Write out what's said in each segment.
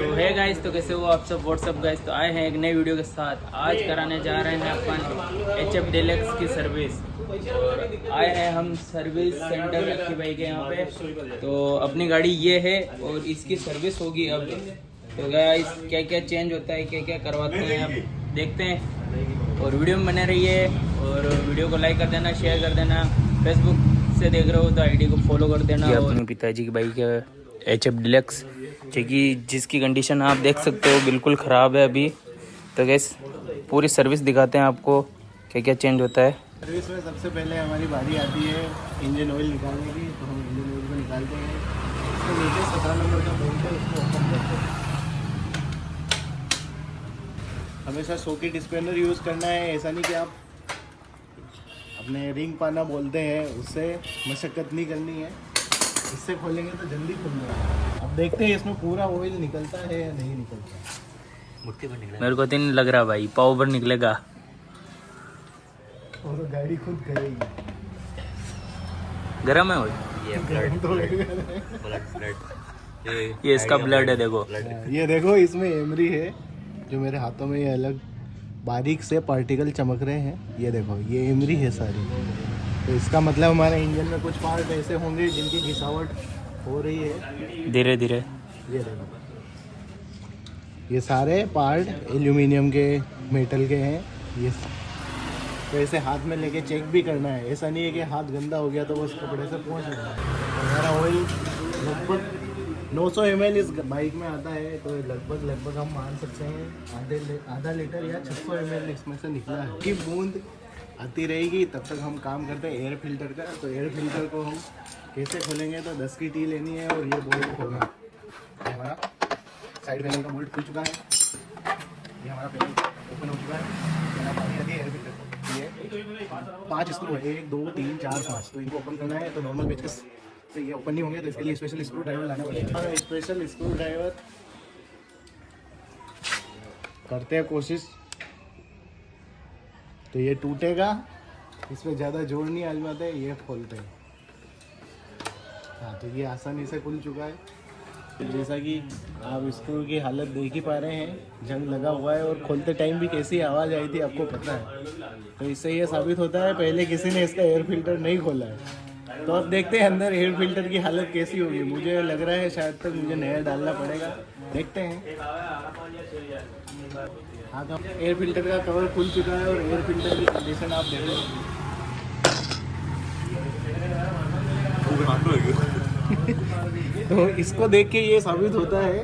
तो है गाइस, तो कैसे हो आप सब? व्हाट्सअप गाइस, तो आए हैं एक नई वीडियो के साथ। आज कराने जा रहे हैं अपन HF डीलक्स की सर्विस। और आए हैं हम सर्विस सेंटर रखी भाई के यहाँ पे। तो अपनी गाड़ी ये है और इसकी सर्विस होगी अब। तो गाइस क्या क्या चेंज होता है, क्या क्या करवाते हैं, अब देखते हैं। और वीडियो में बने रहिए और वीडियो को लाइक कर देना, शेयर कर देना। फेसबुक से देख रहे हो तो आईडी को फॉलो कर देना। ये अपने पिताजी की बाइक है HF डीलक्स, जिसकी कंडीशन आप देख सकते हो बिल्कुल ख़राब है अभी। तो गैस पूरी सर्विस दिखाते हैं आपको क्या क्या चेंज होता है। सर्विस में सबसे पहले हमारी बारी आती है इंजन ऑयल निकालने की। तो हम इंजन ऑयल को निकालते हैं। इसके नीचे 17 नंबर का बोल्ट है, उसको ओपन करते हैं। हमेशा सॉकेट स्पेनर यूज़ करना है। ऐसा नहीं कि आप अपने रिंग पाना बोलते हैं, उससे मशक्क़त नहीं करनी है। इससे खोलेंगे तो जल्दी खुल जाएगा। अब देखते हैं इसमें पूरा ऑयल निकलता है या नहीं निकलता। मुट्ठी पर निकला मेरे को तो नहीं लग रहा भाई, पाव पर निकलेगा और गाड़ी खुद करेगी। गरम है ये ये इसका ब्लड है, देखो ये देखो इसमें एमरी है। जो मेरे हाथों में ये अलग बारीक से पार्टिकल चमक रहे हैं, ये देखो ये एमरी है सारी। तो इसका मतलब हमारे इंजन में कुछ पार्ट ऐसे होंगे जिनकी घिसावट हो रही है धीरे धीरे। ये देखो ये सारे पार्ट एल्यूमिनियम के, मेटल के हैं ये। तो ऐसे हाथ में लेके चेक भी करना है। ऐसा नहीं है कि हाथ गंदा हो गया तो बस कपड़े से पोंछ लेना है। हमारा ऑयल लगभग 900 ml इस बाइक में आता है। तो लगभग हम मान सकते हैं आधा लीटर या 600 ml इसमें से निकला है। कि बूंद आती रहेगी तब तक हम काम करते हैं एयर फिल्टर का। तो एयर फिल्टर को हम कैसे खोलेंगे, तो 10 की टी लेनी है और ये बोल्ट खोलना है। हमारा साइड पैनल का बोल्ट खुल चुका है। ये हमारा पैनल ओपन हो चुका है। पानी आती है एयर फिल्टर को। ये 5 स्क्रू है, 1 2 3 4 5। तो इनको ओपन करना है। तो नॉर्मल पेचकस से ये ओपन नहीं होंगे, तो इसके लिए स्पेशल स्क्रू ड्राइवर लाना पड़ेगा। स्पेशल स्क्रू ड्राइवर करते हैं कोशिश। तो ये टूटेगा, इसमें ज़्यादा जोर नहीं आजमाते, ये खोलते हैं। हाँ, तो ये आसानी से खुल चुका है। जैसा कि आप स्क्रू की हालत देख ही पा रहे हैं, जंग लगा हुआ है। और खोलते टाइम भी कैसी आवाज़ आई थी आपको पता है। तो इससे ये साबित होता है पहले किसी ने इसका एयर फिल्टर नहीं खोला है। तो अब देखते हैं अंदर एयर फिल्टर की हालत कैसी होगी। मुझे लग रहा है शायद तक मुझे नया डालना पड़ेगा, देखते हैं। हाँ, तो एयर फिल्टर का कवर खुल चुका है और एयर फिल्टर की कंडीशन आप देखो। तो इसको देख के ये साबित होता है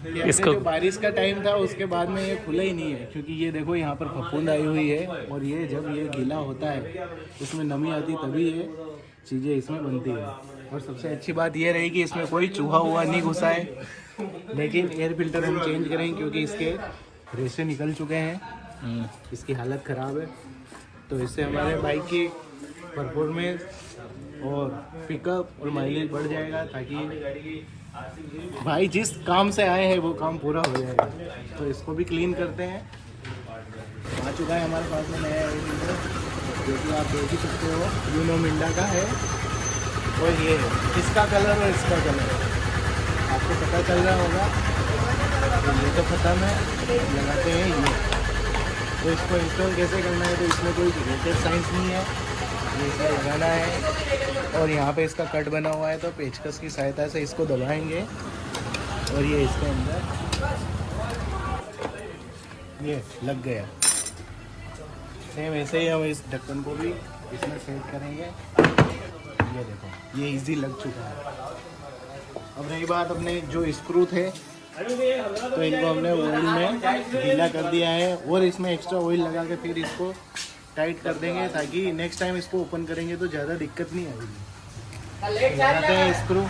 कि इसको जो बारिश का टाइम था उसके बाद में ये खुला ही नहीं है। क्योंकि ये देखो यहाँ पर फफूंद आई हुई है। और ये जब ये गीला होता है, इसमें नमी आती तभी ये चीज़ें इसमें बनती है। और सबसे अच्छी बात ये रही कि इसमें कोई चूहा हुआ नहीं घुसा है। लेकिन एयर फिल्टर हम चेंज करेंगे क्योंकि इसके रेसे निकल चुके हैं, इसकी हालत ख़राब है। तो इससे हमारे बाइक की परफॉर्मेंस और पिकअप और माइलेज बढ़ जाएगा, ताकि भाई जिस काम से आए हैं वो काम पूरा हो जाएगा। तो इसको भी क्लीन करते हैं। आ चुका है हमारे पास में नया एयर फिल्टर, जो कि आप देख ही सकते हो, यूनो मिंडा का है। और ये है इसका कलर और इसका कलर आपको पता चल रहा होगा। तो ये तो ख़त्म है, लगाते हैं ये। तो इसको इंस्टॉल कैसे करना है, तो इसमें कोई रॉकेट साइंस नहीं है। ये इसमें लगाना है और यहाँ पे इसका कट बना हुआ है। तो पेचकस की सहायता से इसको दबाएंगे और ये इसके अंदर ये लग गया। सेम ऐसे ही हम इस ढक्कन को भी इसमें सेट करेंगे। ये देखो ये इजी लग चुका है। अब रही बात अपने जो स्क्रू थे, तो इनको हमने ऑयल में गीला कर दिया है और इसमें एक्स्ट्रा ऑयल लगा के फिर इसको टाइट कर देंगे, ताकि नेक्स्ट टाइम इसको ओपन करेंगे तो ज़्यादा दिक्कत नहीं आएगी। लगाते हैं स्क्रू।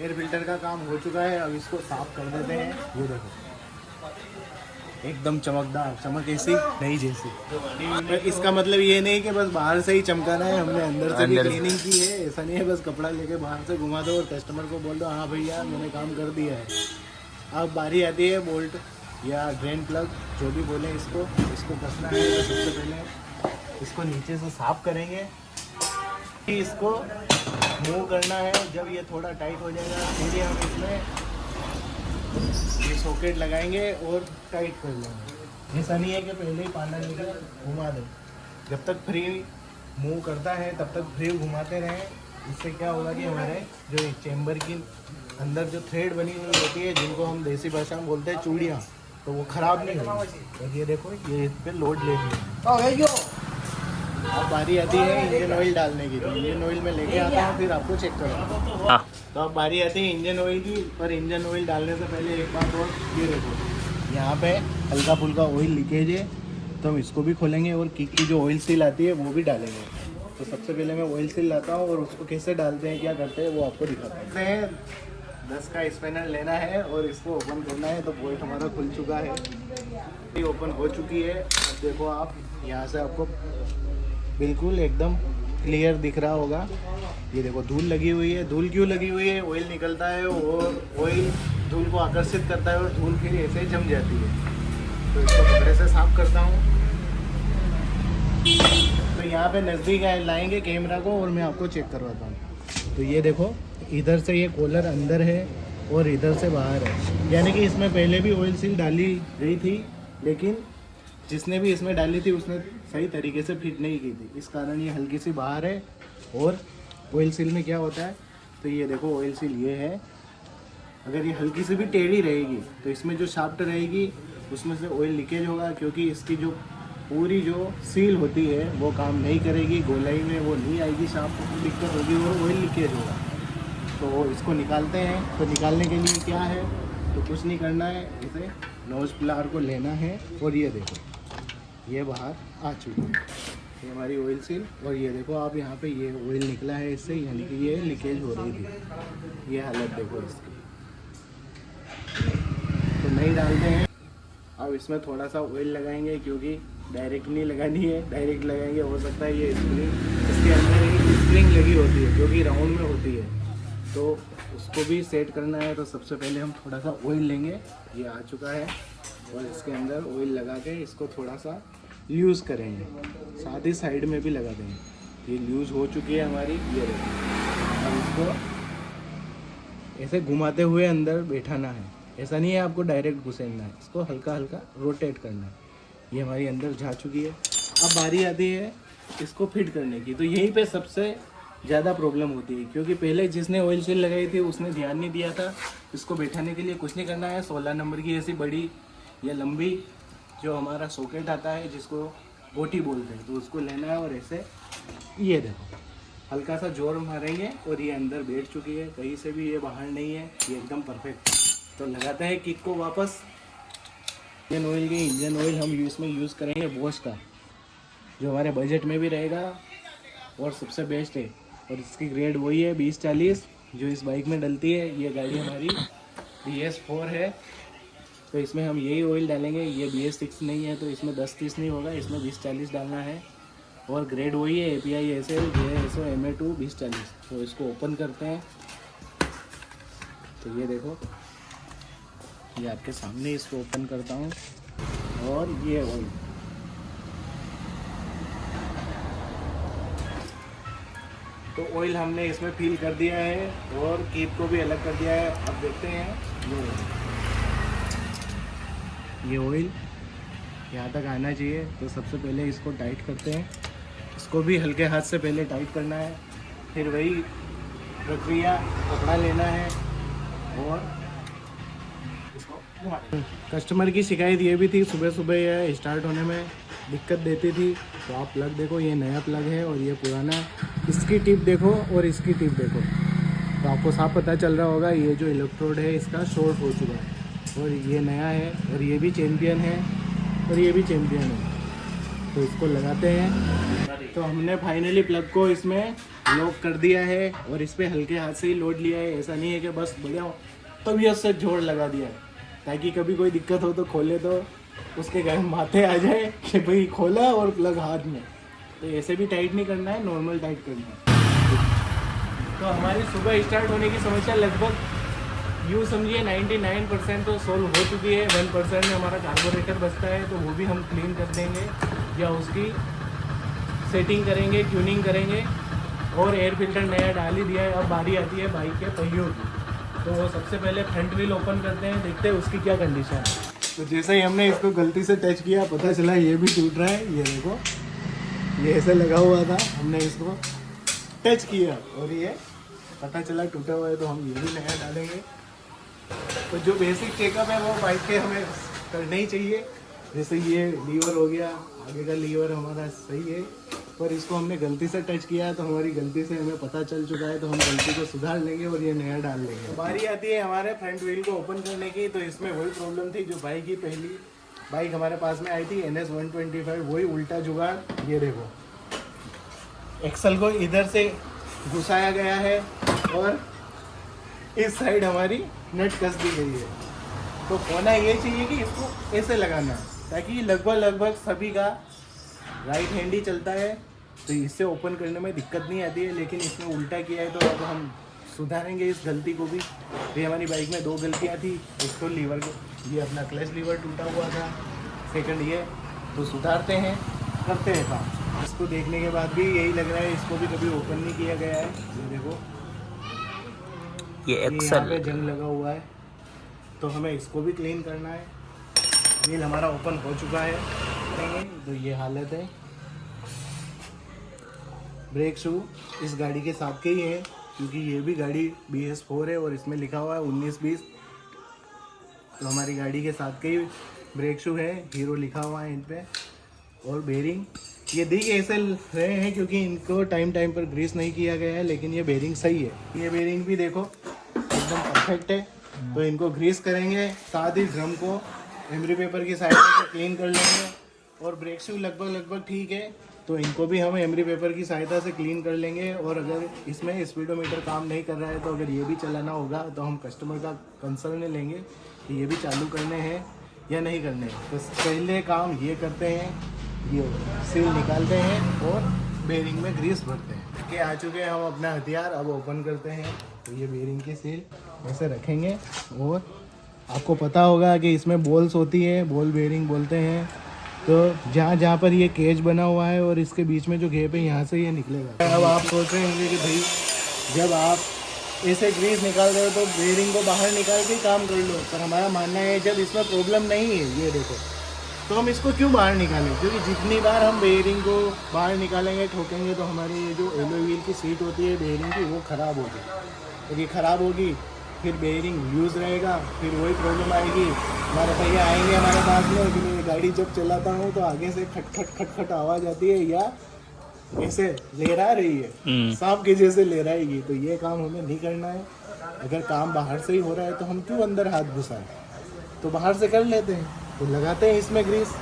एयर फिल्टर का काम हो चुका है, अब इसको साफ कर देते हैं। ये देखो एकदम चमकदार, चमक ऐसी नहीं जैसी। तो इसका मतलब ये नहीं कि बस बाहर से ही चमकाना है, हमने अंदर से भी क्लीनिंग की है। ऐसा नहीं है बस कपड़ा लेके बाहर से घुमा दो और कस्टमर को बोल दो हाँ भैया मैंने काम कर दिया है। अब बारी आती है बोल्ट या ड्रेन प्लग, जो भी बोले इसको कसना है। तो सबसे पहले इसको नीचे से साफ करेंगे, फिर इसको मूव करना है। जब ये थोड़ा टाइट हो जाएगा फिर हम इसमें ये सॉकेट लगाएंगे और टाइट कर लेंगे। ऐसा नहीं है कि पहले ही पाना लेकर घुमा दें, जब तक फ्री मूव करता है तब तक फ्री घुमाते रहें। इससे क्या होगा कि हमारे जो चेम्बर की अंदर जो थ्रेड बनी हुई होती है, जिनको हम देसी भाषा में बोलते हैं चूड़ियाँ, तो वो ख़राब नहीं होगी। और ये देखो, ये इस पर लोड ले लिया। अब बारी आती है इंजन ऑयल डालने की। तो इंजन ऑयल में लेके आता हूँ, फिर आपको चेक करूँगा। हाँ। तो अब बारी आती है इंजन ऑयल की। पर इंजन ऑयल डालने से पहले एक बात और, ये देखो यहाँ पे हल्का फुल्का ऑयल लीकेज है, तो हम इसको भी खोलेंगे और किक की जो ऑयल सील आती है वो भी डालेंगे। तो सबसे पहले मैं ऑयल सील लाता हूँ और उसको कैसे डालते हैं, क्या करते हैं, वो आपको दिखाते हैं। 10 का स्पैनर लेना है और इसको ओपन करना है। तो बोल्ट हमारा खुल चुका है, ये ओपन हो चुकी है। अब देखो आप यहाँ से आपको बिल्कुल एकदम क्लियर दिख रहा होगा। ये देखो धूल लगी हुई है। धूल क्यों लगी हुई है? ऑयल निकलता है और ऑयल धूल को आकर्षित करता है और धूल फिर ऐसे जम जाती है। तो इसको कपड़े से साफ करता हूँ। तो यहाँ पे नज़दीक लाएंगे कैमरा को और मैं आपको चेक करवाता हूँ। तो ये देखो, इधर से ये कॉलर अंदर है और इधर से बाहर है, यानी कि इसमें पहले भी ऑयल सील डाली गई थी, लेकिन जिसने भी इसमें डाली थी उसने सही तरीके से फिट नहीं की थी, इस कारण ये हल्की सी बाहर है। और ऑयल सील में क्या होता है, तो ये देखो ऑयल सील ये है, अगर ये हल्की सी भी टेढ़ी रहेगी तो इसमें जो शाफ्ट रहेगी उसमें से ऑयल लीकेज होगा, क्योंकि इसकी जो पूरी जो सील होती है वो काम नहीं करेगी, गोलाई में वो नहीं आएगी, शाफ्ट को दिक्कत होगी और ऑयल लीकेज होगा। तो इसको निकालते हैं। तो निकालने के लिए क्या है, तो कुछ नहीं करना है, इसे नोज प्लार को लेना है और ये देखो ये बाहर आ चुकी है, ये हमारी ऑयल सील। और ये देखो आप यहाँ पे ये ऑयल निकला है इससे, यानी कि ये लीकेज हो रही थी। ये हालत देखो इसकी। तो नहीं डालते हैं। अब इसमें थोड़ा सा ऑयल लगाएंगे, क्योंकि डायरेक्ट नहीं लगानी है, डायरेक्ट लगाएंगे हो सकता है ये स्प्रिंग, इसके अंदर एक स्प्रिंग लगी होती है जो कि राउंड में होती है, तो उसको भी सेट करना है। तो सबसे पहले हम थोड़ा सा ऑयल लेंगे, ये आ चुका है, और इसके अंदर ऑयल लगा के इसको थोड़ा सा लूज़ करेंगे, साथ ही साइड में भी लगा देंगे। ये लूज़ हो चुकी है हमारी, ये देखो। अब इसको ऐसे घुमाते हुए अंदर बैठाना है, ऐसा नहीं है आपको डायरेक्ट घुसेड़ना है, इसको हल्का हल्का रोटेट करना है। ये हमारी अंदर जा चुकी है। अब बारी आती है इसको फिट करने की। तो यहीं पे सबसे ज़्यादा प्रॉब्लम होती है, क्योंकि पहले जिसने ऑयल सील लगाई थी उसने ध्यान नहीं दिया था। इसको बैठाने के लिए कुछ नहीं करना है, 16 नंबर की ऐसी बड़ी या लंबी जो हमारा सॉकेट आता है, जिसको बोटी बोलते हैं, तो उसको लेना है और ऐसे ये देखो हल्का सा जोर मारेंगे और ये अंदर बैठ चुकी है, कहीं से भी ये बाहर नहीं है, ये एकदम परफेक्ट। तो लगाते हैं किक को वापस। इंजन ऑयल की इंजन ऑयल हम इसमें यूज़ करेंगे बॉश का, जो हमारे बजट में भी रहेगा और सबसे बेस्ट है। और इसकी ग्रेड वही है 2040 जो इस बाइक में डलती है। ये गाड़ी हमारी BS4 है, तो इसमें हम यही ऑयल डालेंगे। ये BS6 नहीं है तो इसमें 10-30 नहीं होगा, इसमें 20-40 डालना है। और ग्रेड वही है API SL JSO MA2 2040। तो इसको ओपन करते हैं। तो ये देखो, ये आपके सामने इसको ओपन करता हूँ और ये ऑयल, तो ऑयल हमने इसमें फिल कर दिया है और कीप को भी अलग कर दिया है। अब देखते हैं ये ऑयल यहाँ तक आना चाहिए। तो सबसे पहले इसको टाइट करते हैं, इसको भी हल्के हाथ से पहले टाइट करना है, फिर वही प्रक्रिया, कपड़ा लेना है और कस्टमर की शिकायत ये भी थी, सुबह सुबह यह स्टार्ट होने में दिक्कत देती थी। तो आप प्लग देखो, ये नया प्लग है और ये पुराना, इसकी टिप देखो और इसकी टिप देखो, तो आपको साफ पता चल रहा होगा ये जो इलेक्ट्रोड है इसका शॉर्ट हो चुका है। और ये नया है और ये भी चैम्पियन है और ये भी चैम्पियन है। तो इसको लगाते हैं। तो हमने फाइनली प्लग को इसमें लॉक कर दिया है और इस पर हल्के हाथ से ही लोड लिया है। ऐसा नहीं है कि बस बढ़िया तबीयत से जोड़ लगा दिया है, ताकि कभी कोई दिक्कत हो तो खोले तो उसके घर माथे आ जाए कि भाई खोला और प्लग हाथ में। तो ऐसे भी टाइट नहीं करना है, नॉर्मल टाइट करना है। तो हमारी सुबह स्टार्ट होने की समस्या लगभग यूँ समझिए 99% तो सोल्व हो चुकी है। 1% में हमारा कार्बोरेटर बचता है, तो वो भी हम क्लीन कर देंगे या उसकी सेटिंग करेंगे, ट्यूनिंग करेंगे। और एयर फिल्टर नया डाल ही दिया है। अब बारी आती है बाइक के पहियों की। तो सबसे पहले फ्रंट व्हील ओपन करते हैं, देखते हैं उसकी क्या कंडीशन है। तो जैसे ही हमने इसको गलती से टच किया, पता चला ये भी टूट रहा है। ये देखो, ये ऐसे लगा हुआ था, हमने इसको टच किया और ये पता चला टूटा हुआ है, तो हम ये भी नया डालेंगे। तो जो बेसिक चेकअप है वो बाइक के हमें करना ही चाहिए। जैसे ये लीवर हो गया, आगे का लीवर हमारा सही है, पर इसको हमने गलती से टच किया है, तो हमारी गलती से हमें पता चल चुका है, तो हम गलती को सुधार लेंगे और ये नया डाल लेंगे। तो बारी आती है हमारे फ्रंट व्हील को ओपन करने की। तो इसमें वही प्रॉब्लम थी जो बाइक की पहली बाइक हमारे पास में आई थी NS 125, वही उल्टा जुगाड़। ये देखो, एक्सल को इधर से घुसाया गया है और इस साइड हमारी नट कस दी गई है। तो होना ये चाहिए कि इसको ऐसे लगाना है, ताकि लगभग सभी का राइट हैंड ही चलता है, तो इससे ओपन करने में दिक्कत नहीं आती है। लेकिन इसमें उल्टा किया है, तो अब हम सुधारेंगे इस गलती को भी। ये हमारी बाइक में 2 गलतियाँ थी। एक तो लीवर को, ये अपना क्लच लीवर टूटा हुआ था, सेकंड ये। तो सुधारते हैं, करते हैं काम। इसको देखने के बाद भी यही लग रहा है, इसको भी कभी ओपन नहीं किया गया है। ये देखो, ये यहाँ पे जंग लगा हुआ है, तो हमें इसको भी क्लीन करना है। व्हील हमारा ओपन हो चुका है, तो ये हालत है। ब्रेक शू इस गाड़ी के साथ के ही है, क्योंकि ये भी गाड़ी BS4 है और इसमें लिखा हुआ है 1920। तो हमारी गाड़ी के साथ के ही ब्रेक शू है, हीरो लिखा हुआ है इन पे। और बेरिंग ये दिख ऐसे रहे हैं क्योंकि इनको टाइम पर ग्रीस नहीं किया गया है, लेकिन ये बेरिंग सही है। ये बेरिंग भी देखो एकदम परफेक्ट है। तो इनको ग्रीस करेंगे, साथ ही ड्रम को एमरी पेपर की सहायता से क्लीन कर लेंगे। और ब्रेक शू लगभग ठीक है, तो इनको भी हम एमरी पेपर की सहायता से क्लीन कर लेंगे। और अगर इसमें स्पीडोमीटर काम नहीं कर रहा है, तो अगर ये भी चलाना होगा, तो हम कस्टमर का कंसर्न लेंगे कि ये भी चालू करने हैं या नहीं करने। तो पहले काम ये करते हैं, ये सील निकालते हैं और बेरिंग में ग्रीस भरते हैं। कि आ चुके हैं हम अपना हथियार, अब ओपन करते हैं। तो ये बेरिंग की सील ऐसे रखेंगे, और आपको पता होगा कि इसमें बॉल्स होती है, बॉल बेरिंग बोलते हैं। तो जहाँ पर ये केज बना हुआ है और इसके बीच में जो गैप है, यहाँ से ये निकलेगा। अब आप सोच रहे होंगे कि भाई जब आप ऐसे ग्रीस निकाल रहे हो तो बेरिंग को बाहर निकाल के काम कर लो, पर हमारा मानना है जब इसमें प्रॉब्लम नहीं है, ये देखो, तो हम इसको क्यों बाहर निकालें? क्योंकि जितनी बार हम बेरिंग को बाहर निकालेंगे, ठोकेंगे, तो हमारी ये जो एलो व्हील की सीट होती है बेरिंग की, वो ख़राब होगी। तो ये ख़राब होगी, फिर बेरिंग लूज़ रहेगा, फिर वही प्रॉब्लम आएगी। हमारे भैया आएंगे हमारे पास में कि मैं गाड़ी जब चलाता हूँ तो आगे से खट आवाज़ आती है, या ऐसे लहरा रही है, सांप के जैसे लहराएगी। तो ये काम हमें नहीं करना है। अगर काम बाहर से ही हो रहा है तो हम क्यों अंदर हाथ घुसाएं? तो बाहर से कर लेते हैं, तो लगाते हैं इसमें ग्रीस।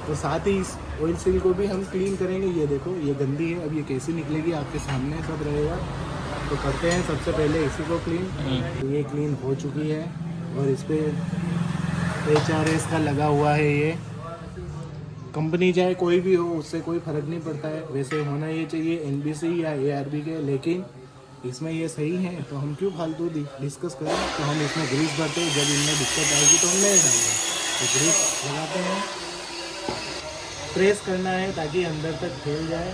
तो साथ ही इस ऑयल सील को भी हम क्लीन करेंगे। ये देखो, ये गंदी है, अब ये कैसे निकलेगी आपके सामने सब रहेगा। तो करते हैं सबसे पहले इसी को क्लीन। तो ये क्लीन हो चुकी है, और इस पर HRS का लगा हुआ है। ये कंपनी चाहे कोई भी हो, उससे कोई फ़र्क नहीं पड़ता है, वैसे होना ये चाहिए NBC या ARB के। लेकिन इसमें ये सही है, तो हम क्यों फालतू डिस्कस करें। तो हम इसमें ग्रीस भरते हैं, जब इनमें दिक्कत आएगी तो हम नहीं डालेंगे। तो ग्रीस लगाते हैं, प्रेस करना है ताकि अंदर तक फैल जाए।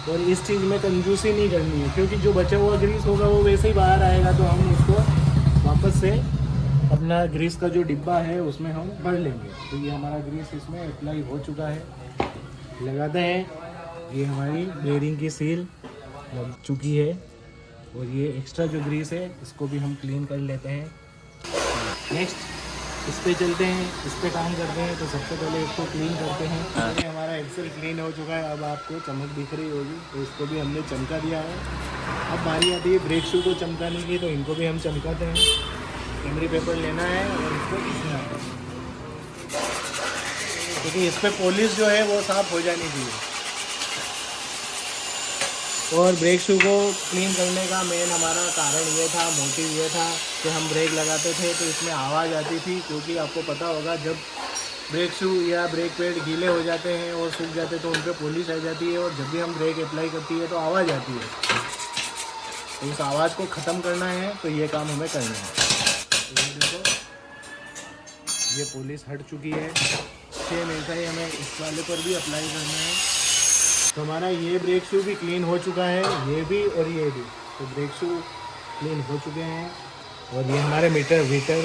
और इस चीज़ में कंजूसी नहीं करनी है, क्योंकि जो बचा हुआ ग्रीस होगा वो वैसे ही बाहर आएगा। तो हम इसको वापस से अपना ग्रीस का जो डिब्बा है उसमें हम भर लेंगे। तो ये हमारा ग्रीस इसमें अप्लाई हो चुका है, लगाते हैं। ये हमारी बेरिंग की सील लग चुकी है, और ये एक्स्ट्रा जो ग्रीस है इसको भी हम क्लीन कर लेते हैं। नेक्स्ट इस पे चलते हैं, इस पे काम करते हैं। तो सबसे पहले इसको क्लीन करते हैं। ये हमारा एक्सेल क्लीन हो चुका है, अब आपको चमक दिख रही होगी, तो इसको भी हमने चमका दिया है। अब बारी आती है ब्रेक शू को चमकाने की, तो इनको भी हम चमकाते हैं। एमरी पेपर लेना है और इसको घिसना है, क्योंकि इस पर पॉलिश जो है वो साफ हो जानी चाहिए। और ब्रेक शू को क्लीन करने का मेन हमारा कारण ये था, मोटिव ये था कि हम ब्रेक लगाते थे तो इसमें आवाज़ आती थी। क्योंकि आपको पता होगा, जब ब्रेक शू या ब्रेक पैड गीले हो जाते हैं और सूख जाते हैं तो उन पर पॉलिश आ जाती है, और जब भी हम ब्रेक अप्लाई करती है तो आवाज़ आती है। तो उस आवाज़ को ख़त्म करना है, तो ये काम हमें करना है। तो ये देखो, ये पॉलिश हट चुकी है। सेम ऐसा ही हमें इस वाले पर भी अप्लाई करना है। तो हमारा ये ब्रेक शू भी क्लीन हो चुका है, ये भी और ये भी। तो ब्रेक शू क्लीन हो चुके हैं। और ये हमारे मीटर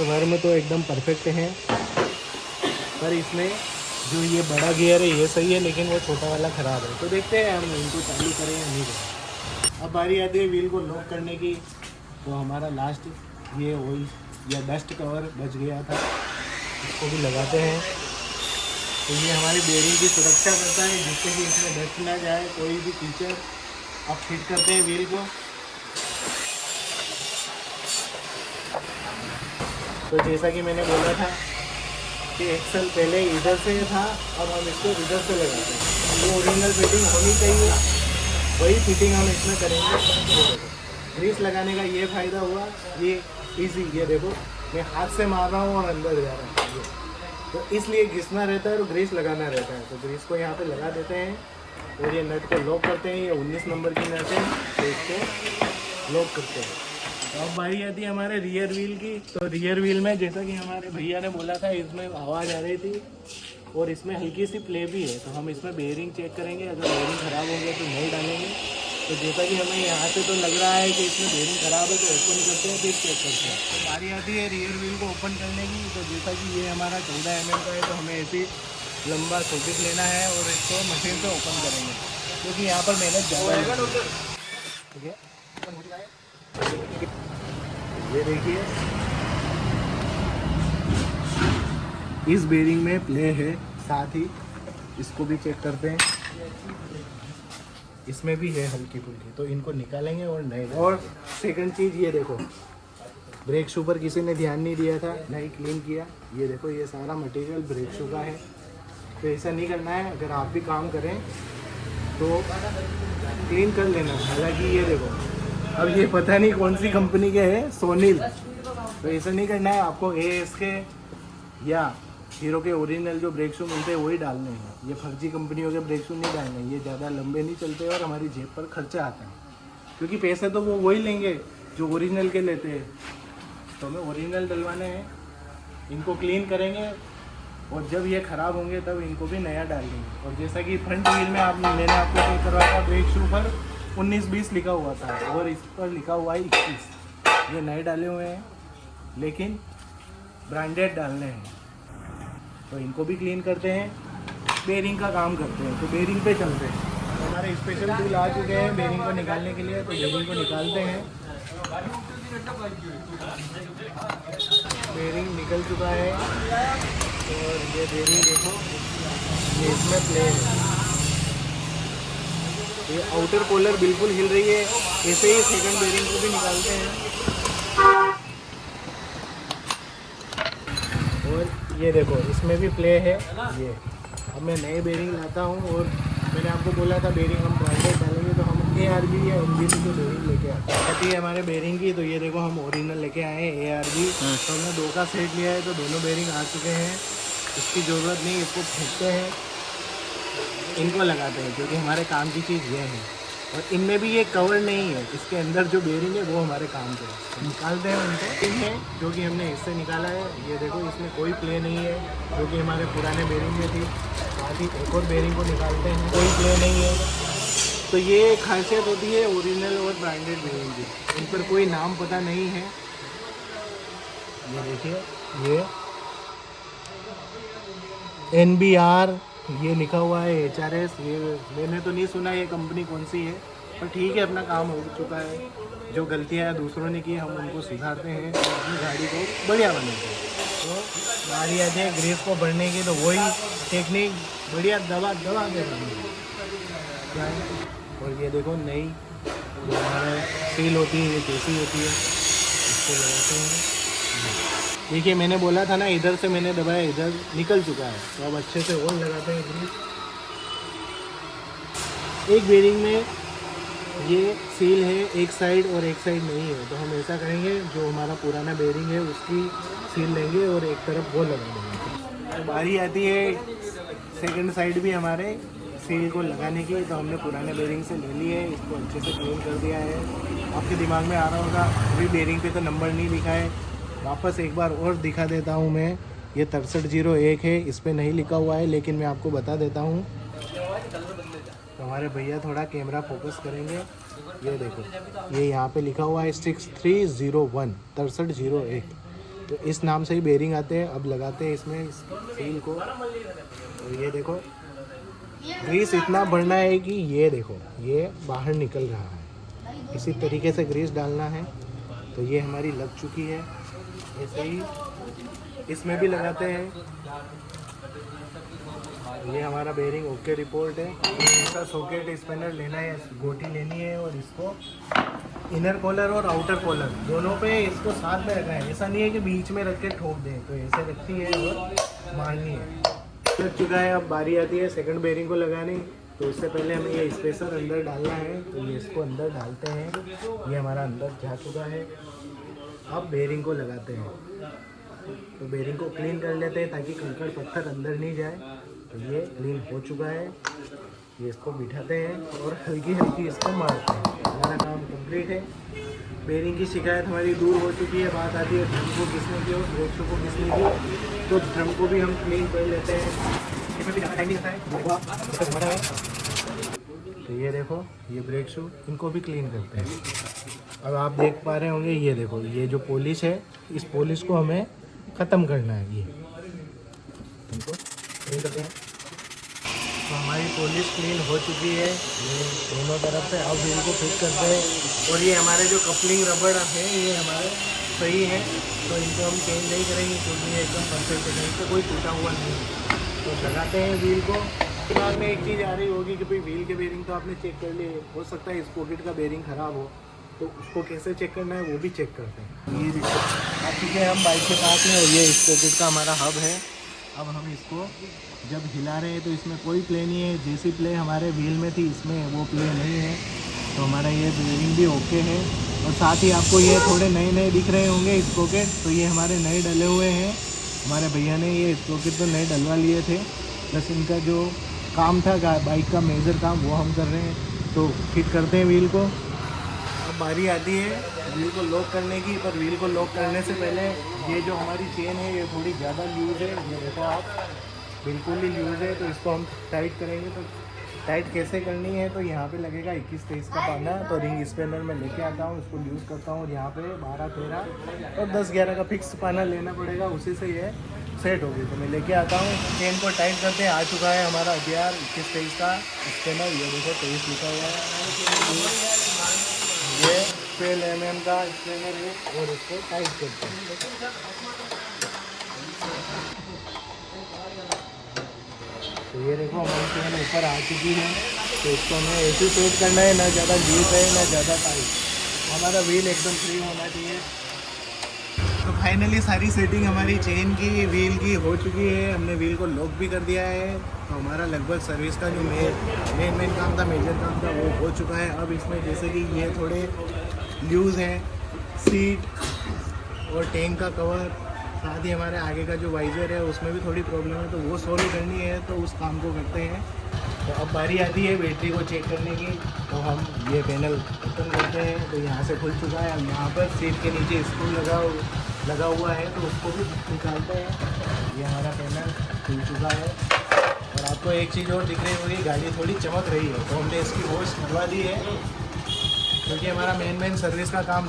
वर्म तो एकदम परफेक्ट हैं, पर इसमें जो ये बड़ा गियर है ये सही है, लेकिन वो छोटा वाला ख़राब है। तो देखते हैं हम इनको चालू करें या नहीं करें। अब बारी आती है व्हील को लॉक करने की। तो हमारा लास्ट ये ऑयल या डस्ट कवर बच गया था, इसको भी लगाते हैं। तो ये हमारी बेयरिंग की सुरक्षा करता है, जिससे कि इसमें डस्ट ना जाए कोई भी फीचर। अब फिट करते हैं व्हील को। तो जैसा कि मैंने बोला था कि एक्सल पहले इधर से था, अब हम इसको इधर से लगाते हैं। जो ओरिजिनल फिटिंग होनी चाहिए वही फिटिंग हम इसमें करेंगे। ग्रीस लगाने का ये फ़ायदा हुआ, ये इजी, ये देखो मैं हाथ से मार रहा हूँ और अंदर जा रहा है ये। तो इसलिए घिसना रहता है और ग्रीस लगाना रहता है। तो ग्रीस को यहाँ पे लगा देते हैं और ये नट को लॉक करते हैं। ये 19 नंबर की नट है, तो इसको लॉक करते हैं। तो अब बारी आती है हमारे रियर व्हील की। तो रियर व्हील में जैसा कि हमारे भैया ने बोला था, इसमें आवाज़ आ रही थी और इसमें हल्की सी प्ले भी है। तो हम इसमें बेयरिंग चेक करेंगे, अगर बेयरिंग ख़राब होंगे तो नहीं डालेंगे। तो जैसा कि हमें यहाँ से तो लग रहा है कि इसमें बेयरिंग ख़राब है, तो ओपन करते हैं फिर चेक करते हैं। तो बारी आती है रियर व्हील को ओपन करने की। तो जैसा कि ये हमारा 14 mm का है, तो हमें ऐसे लंबा सॉकेट लेना है और इसको मशीन से ओपन करेंगे, क्योंकि यहाँ पर मेहनत ज़्यादा है। ठीक है, ये देखिए इस बेयरिंग में प्ले है, साथ ही इसको भी चेक करते हैं। इसमें भी है हल्की फुल्की, तो इनको निकालेंगे और नए। और सेकंड चीज़ ये देखो, ब्रेक शू पर किसी ने ध्यान नहीं दिया था, नहीं क्लीन किया। ये देखो ये सारा मटेरियल ब्रेक शू का है। तो ऐसा नहीं करना है, अगर आप भी काम करें तो क्लीन कर लेना। हालांकि ये देखो, अब ये पता नहीं कौन सी कंपनी के है, सोनिल। तो ऐसा नहीं करना है, आपको AS के या हीरो के ओरिजिनल जो ब्रेक शू मिलते हैं वही डालने हैं। ये फर्जी कंपनियों के ब्रेक शू नहीं डालने, ये ज़्यादा लंबे नहीं चलते और हमारी जेब पर खर्चा आता है, क्योंकि पैसे तो वो वही लेंगे जो ओरिजिनल के लेते हैं। तो हमें ओरिजिनल डलवाने हैं, इनको क्लीन करेंगे और जब ये ख़राब होंगे तब इनको भी नया डाल देंगे। और जैसा कि फ्रंट व्हील में मैंने आपको चेक करवाया था, ब्रेक शू पर 19-20 लिखा हुआ था और इस पर लिखा हुआ है 21। ये नए डाले हुए हैं, लेकिन ब्रांडेड डालने हैं। तो इनको भी क्लीन करते हैं, बेयरिंग का काम करते हैं। तो बेयरिंग पे चलते हैं। तो हमारे स्पेशल टूल आ चुके हैं बेयरिंग को निकालने के लिए। तो बेयरिंग को निकालते हैं। बेयरिंग निकल चुका है और ये बेयरिंग देखो, ये इसमें प्ले है। ये आउटर कॉलर बिल्कुल हिल रही है। ऐसे ही सेकंड बेयरिंग को भी निकालते हैं। और ये देखो इसमें भी प्ले है। ये अब मैं नए बेयरिंग लाता हूँ और मैंने आपको बोला था बेयरिंग हम ब्रांडेड डालेंगे, तो हम ARB या MBC के बेयरिंग लेके आते हैं हमारे बेयरिंग की। तो ये देखो हम ओरिजिनल लेके आए हैं ARB। तो हमने 2 का सेट लिया है, तो दोनों बेयरिंग आ चुके हैं। इसकी ज़रूरत नहीं, इसको फेंकते हैं, इनको लगाते हैं, क्योंकि हमारे काम की चीज़ ये है। और इनमें भी ये कवर नहीं है, इसके अंदर जो बेयरिंग है वो हमारे काम के है। निकालते हैं उनको। पिन है जो कि हमने इससे निकाला है। ये देखो इसमें कोई प्ले नहीं है, जो कि हमारे पुराने बेयरिंग में थी। साथ ही एक और बेयरिंग को निकालते हैं, कोई प्ले नहीं है। तो ये खासियत होती है ओरिजिनल और ब्रांडेड बेयरिंग की, इन पर कोई नाम पता नहीं है। ये देखिए ये NBR ये लिखा हुआ है, HRS। ये मैंने तो नहीं सुना ये कंपनी कौन सी है, पर ठीक है, अपना काम हो चुका है। जो गलतियाँ दूसरों ने की हम उनको सुधारते हैं और अपनी गाड़ी को बढ़िया बनाते हैं। तो गाड़ी आती है ग्रीस को भरने की, तो वही टेक्निक बढ़िया दबा के क्या है। और ये देखो नई जो हमारा सील होती है, ये कैसी होती है, इसको लगाते हैं। देखिए मैंने बोला था ना, इधर से मैंने दबाया, इधर निकल चुका है। तो अब अच्छे से और लगाते हैं ग्रीस। एक बेयरिंग में ये सील है एक साइड और एक साइड नहीं है, तो हम ऐसा करेंगे, जो हमारा पुराना बेयरिंग है उसकी सील लेंगे और एक तरफ वो लगा देंगे। तो बारी आती है सेकंड साइड भी हमारे सील को लगाने की। तो हमने पुराने बेयरिंग से ले लिए है, इसको अच्छे से क्लीन कर दिया है। आपके दिमाग में आ रहा होगा अभी बेयरिंग पे तो नंबर नहीं लिखा है, वापस एक बार और दिखा देता हूँ मैं। ये 6301 है, इस पर नहीं लिखा हुआ है, लेकिन मैं आपको बता देता हूँ। तो हमारे भैया थोड़ा कैमरा फोकस करेंगे। ये देखो, ये यहाँ पे लिखा हुआ है 6301 6301। तो इस नाम से ही बेरिंग आते हैं। अब लगाते हैं इसमें इस सील को। और ये देखो, ग्रीस इतना भरना है कि ये देखो ये बाहर निकल रहा है। इसी तरीके से ग्रीस डालना है। तो ये हमारी लग चुकी है। ऐसे ही इसमें भी लगाते हैं। ये हमारा बेरिंग ओके रिपोर्ट है। इसका सॉकेट स्पिनर लेना है, गोटी लेनी है और इसको इनर कॉलर और आउटर कॉलर दोनों पे इसको साथ में रखना है। ऐसा नहीं है कि बीच में रख के ठोक दें, तो ऐसे रखती है और मारनी है। लग चुका है। अब बारी आती है सेकंड बेरिंग को लगाने। तो उससे पहले हमें ये स्पेसर अंदर डालना है। तो ये इसको अंदर डालते हैं। ये हमारा अंदर जा चुका है। अब बेरिंग को लगाते हैं। तो बेरिंग को क्लीन कर लेते हैं ताकि कंकड़ पत्थर अंदर नहीं जाए। तो ये क्लीन हो चुका है। ये इसको बिठाते हैं और हल्की हल्की इसको मारते हैं। हमारा काम कंप्लीट है। बेरिंग की शिकायत हमारी दूर हो चुकी है। बात आती है ड्रम को किसने की और ब्रेक शू को किसने की। तो ड्रम को भी हम क्लीन कर लेते हैं। इसमें भी ज़्यादा टाइम नहीं लगता है। तो ये देखो, ये ब्रेक शू, इनको भी क्लीन करते हैं। अब आप देख पा रहे होंगे, ये देखो, ये जो पॉलिश है, इस पॉलिश को हमें ख़त्म करना है। ये इनको क्लीन करते हैं। तो हमारी पॉलिश क्लीन हो चुकी है ये दोनों तरफ से। अब इनको फिट करते हैं। और ये हमारे जो कपलिंग रबड़ है ये हमारे सही है। तो इनको हम चेंज नहीं करेंगे क्योंकि ये एकदम परफेक्ट है, इनको कोई टूटा हुआ नहीं है। तो लगाते हैं व्हील को। दिमाग में एक चीज़ आ रही होगी कि भाई व्हील के बेरिंग तो आपने चेक कर लिए, हो सकता है इस पॉकेट का बेरिंग ख़राब हो, तो उसको कैसे चेक करना है वो भी चेक करते हैं। ये देखो, अब ठीक है, हम बाइक के पास में, और ये इस पॉकेट का हमारा हब है। अब हम इसको जब हिला रहे हैं तो इसमें कोई प्ले नहीं है। जैसी प्ले हमारे व्हील में थी इसमें वो प्ले नहीं है। तो हमारा ये बेरिंग भी ओके है। और साथ ही आपको ये थोड़े नए नए दिख रहे होंगे इस पॉकेट, तो ये हमारे नए डले हुए हैं। हमारे भैया ने ये इस पॉकेट तो नए डलवा लिए थे। बस इनका जो काम था बाइक का मेजर काम वो हम कर रहे हैं। तो फिट करते हैं व्हील को। अब बारी आती है व्हील को लॉक करने की। पर व्हील को लॉक करने से पहले ये जो हमारी चेन है ये थोड़ी ज़्यादा लूज़ है। ये देखो आप, बिल्कुल ही लूज़ है। तो इसको हम टाइट करेंगे। तो टाइट कैसे करनी है, तो यहाँ पे लगेगा 21-23 का पाना। तो रिंग स्पिनर में लेके आता हूँ, इसको यूज़ करता हूँ। यहाँ पे 12-13 और 10-11 का फिक्स पाना लेना पड़ेगा, उसी से ये सेट होगी। तो मैं लेके आता हूँ। चेन को टाइट करते हैं। आ चुका है हमारा हथियार 21-23 का स्पिनर। ये देखो 23 लिखा हुआ है। ये 12 mm का स्पिनर है और इसको टाइट करते हैं। तो ये देखो हमारी चेन ऊपर आ चुकी है। तो इसको हमें ऐसे सेट करना है, ना ज़्यादा लूज है ना ज़्यादा टाइट। हमारा व्हील एकदम फ्री होना चाहिए। तो फाइनली सारी सेटिंग हमारी चेन की, व्हील की हो चुकी है। हमने व्हील को लॉक भी कर दिया है। तो हमारा लगभग सर्विस का जो मेन काम था, मेजर काम था, वो हो चुका है। अब इसमें जैसे कि ये थोड़े लूज़ हैं सीट और टैंक का कवर, साथ ही हमारे आगे का जो वाइजर है उसमें भी थोड़ी प्रॉब्लम है। तो वो सॉल्व करनी है, तो उस काम को करते हैं। तो अब बारी आती है बैटरी को चेक करने की। तो हम ये पैनल ओपन करते हैं। तो यहाँ से खुल चुका है। अब यहाँ पर सीट के नीचे स्क्रू लगा हुआ है, तो उसको भी निकालते हैं। ये हमारा पैनल खुल चुका है। और आपको एक चीज़ और दिख रही होगी, गाड़ी थोड़ी चमक रही है। तो हमने इसकी वॉश करवा दी है क्योंकि हमारा मेन सर्विस का काम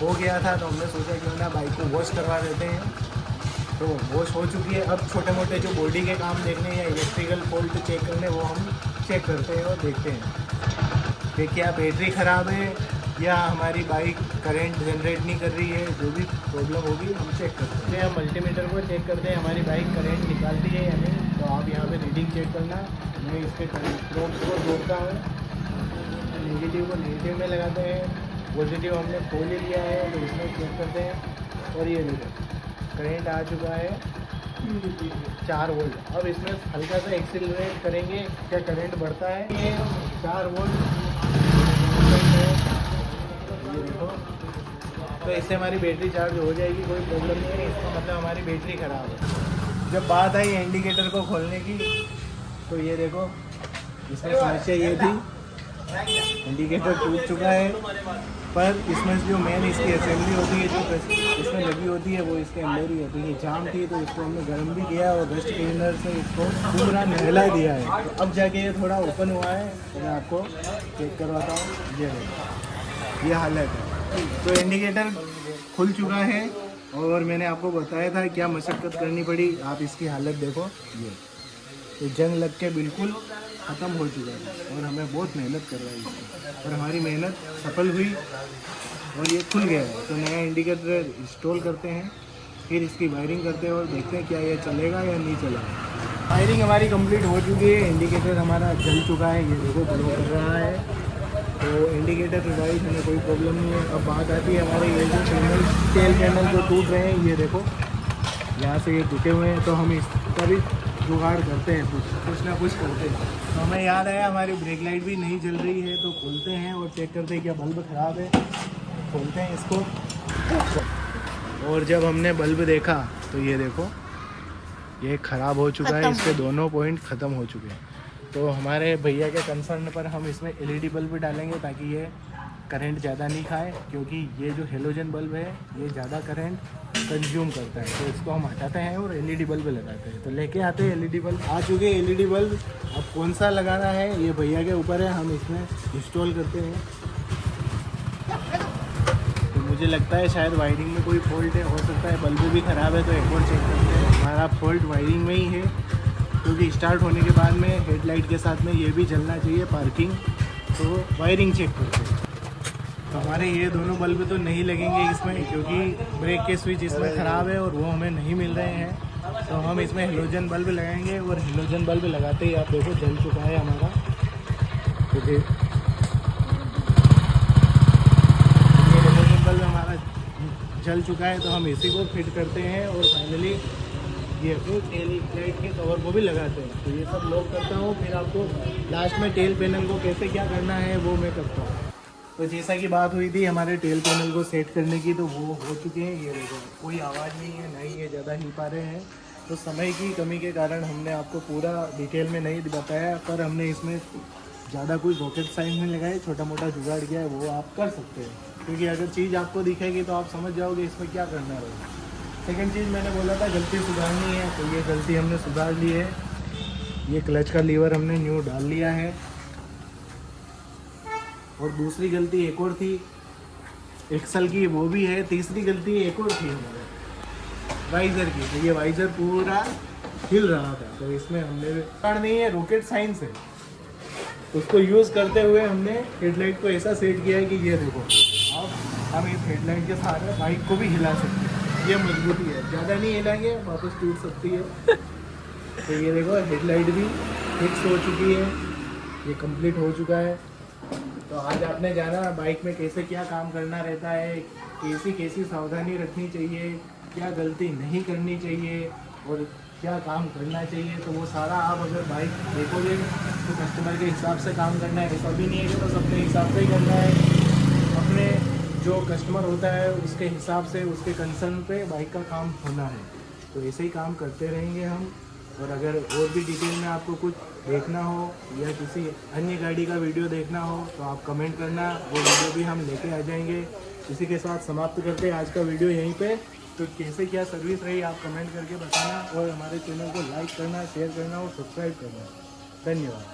हो गया था। तो हमने सोचा क्यों ना बाइक को वॉश करवा देते हैं। तो वॉश हो चुकी है। अब छोटे मोटे जो बॉडी के काम देखने या इलेक्ट्रिकल फॉल्ट चेक करने, वो हम चेक करते हैं और देखते हैं कि क्या बैटरी ख़राब है या हमारी बाइक करंट जनरेट नहीं कर रही है। जो भी प्रॉब्लम होगी हम चेक करते हैं। हम मल्टीमीटर को चेक करते हैं हमारी बाइक करंट निकालती है या नहीं। तो आप यहाँ पे रीडिंग चेक करना। मैं इसके प्रोब्स को जोड़ता हूँ। नेगेटिव को नेगेटिव में लगाते हैं, पॉजिटिव हमने खोल ही लिया है। तो इसमें चेक करते हैं। और ये देखो करंट आ चुका है 4 वोल्ट। अब इसमें हल्का सा एक्सीलरेट करेंगे, क्या करंट बढ़ता है। ये 4 वोल्ट ये देखो। तो इससे हमारी बैटरी चार्ज हो जाएगी, कोई प्रॉब्लम नहीं है। इसका मतलब हमारी बैटरी ख़राब है। जब बात आई इंडिकेटर को खोलने की, तो ये देखो इसमें समस्या ये थी, इंडिकेटर टूट चुका है। पर इसमें जो मेन इसकी असेंबली होती है, जो इसमें लगी होती है, वो इसके अंदर ही होती है। जाम थी तो इसको हमने गर्म भी किया और डस्ट क्लीनर से इसको पूरा नहला दिया है। तो अब जाके ये थोड़ा ओपन हुआ है, तो मैं आपको चेक करवाता हूँ। ये हालत है। तो इंडिकेटर खुल चुका है और मैंने आपको बताया था क्या मशक्क़त करनी पड़ी। आप इसकी हालत देखो, ये जंग लग के बिल्कुल ख़त्म हो चुका है और हमें बहुत मेहनत कर रहा है इसको, और हमारी मेहनत सफल हुई और ये खुल गया है। तो नया इंडिकेटर इंस्टॉल करते हैं, फिर इसकी वायरिंग करते हैं और देखते हैं क्या ये चलेगा या नहीं चलेगा। वायरिंग हमारी कंप्लीट हो चुकी है, इंडिकेटर हमारा जल चुका है, ये देखो ग्लो कर रहा है। तो इंडिकेटर रिवाइज हमें कोई प्रॉब्लम नहीं है। अब बात आती है हमारे ये जो टेल पैनल जो टूट रहे हैं, ये देखो यहाँ से ये टूटे हुए हैं, तो हम इसका भी जुगाड़ करते हैं, कुछ ना कुछ करते हैं। तो हमें याद आया हमारी ब्रेक लाइट भी नहीं जल रही है, तो खोलते हैं और चेक करते हैं क्या बल्ब ख़राब है। खोलते हैं इसको, और जब हमने बल्ब देखा तो ये देखो ये ख़राब हो चुका है, इसके दोनों पॉइंट ख़त्म हो चुके हैं। तो हमारे भैया के कंसर्न पर हम इसमें LED बल्ब डालेंगे ताकि ये करंट ज़्यादा नहीं खाए, क्योंकि ये जो हेलोजन बल्ब है ये ज़्यादा करंट कंज्यूम करता है। तो इसको हम हटाते हैं और LED बल्ब लगाते हैं। तो लेके आते हैं LED बल्ब। आ चुके LED बल्ब, अब कौन सा लगाना है ये भैया के ऊपर है, हम इसमें इंस्टॉल करते हैं। तो मुझे लगता है शायद वायरिंग में कोई फॉल्ट है, हो सकता है बल्ब भी ख़राब है, तो एक और चेक करते हैं। हमारा फॉल्ट वायरिंग में ही है, क्योंकि स्टार्ट होने के बाद में हेडलाइट के साथ में ये भी जलना चाहिए पार्किंग। तो वायरिंग चेक करते हैं। तो हमारे ये दोनों बल्ब तो नहीं लगेंगे इसमें, क्योंकि ब्रेक के स्विच इसमें ख़राब है और वो हमें नहीं मिल रहे हैं। तो हम इसमें हेलोजन बल्ब लगाएंगे और हेलोजन बल्ब लगाते ही आप देखो जल चुका है हमारा। तो ये हेलोजन बल्ब हमारा जल चुका है, तो हम इसी को फिट करते हैं और फाइनली ये टेल लाइट के कवर को भी लगाते हैं। तो ये सब लोग करता हूँ, फिर आपको लास्ट में टेल पैनल को कैसे क्या करना है वो मैं करता हूँ। तो जैसा कि बात हुई थी हमारे टेल पैनल को सेट करने की, तो वो हो चुके हैं। ये देखो कोई आवाज़ नहीं है, ना ही ये ज़्यादा हिल पा रहे हैं। तो समय की कमी के कारण हमने आपको पूरा डिटेल में नहीं बताया, पर हमने इसमें ज़्यादा कोई रॉकेट साइंस नहीं लगाए, छोटा मोटा जुगाड़ किया है, वो आप कर सकते हैं। क्योंकि अगर चीज़ आपको दिखेगी तो आप समझ जाओगे इसमें क्या करना है। सेकेंड चीज़ मैंने बोला था गलती सुधारनी है, तो ये गलती हमने सुधार ली है। ये क्लच का लीवर हमने न्यू डाल लिया है। और दूसरी गलती एक और थी एक्सल की, वो भी है। तीसरी गलती एक और थी हमारे वाइज़र की। तो ये वाइज़र पूरा हिल रहा था, तो इसमें हमने कार्ड नहीं है, रॉकेट साइंस है। उसको यूज़ करते हुए हमने हेडलाइट को ऐसा सेट किया है कि ये देखो अब हम इस हेडलाइट के सहारे बाइक को भी हिला सकते हैं। ये मजबूती है, ज़्यादा नहीं हिलाएंगे वापस टूट सकती है। तो ये देखो हेडलाइट भी फिक्स हो चुकी है, ये कंप्लीट हो चुका है। तो आज आपने जाना बाइक में कैसे क्या काम करना रहता है, कैसी सावधानी रखनी चाहिए, क्या गलती नहीं करनी चाहिए और क्या काम करना चाहिए। तो वो सारा आप अगर बाइक देखोगे तो कस्टमर के हिसाब से काम करना है। ऐसा भी नहीं है कि बस अपने हिसाब से ही करना है। अपने जो कस्टमर होता है उसके हिसाब से, उसके कंसर्न पे बाइक का काम होना है। तो ऐसे ही काम करते रहेंगे हम। और अगर और भी डिटेल में आपको कुछ देखना हो या किसी अन्य गाड़ी का वीडियो देखना हो तो आप कमेंट करना, वो वीडियो भी हम लेके आ जाएंगे। इसी के साथ समाप्त करते हैं आज का वीडियो यहीं पे। तो कैसे क्या सर्विस रही आप कमेंट करके बताना और हमारे चैनल को लाइक करना, शेयर करना और सब्सक्राइब करना। धन्यवाद।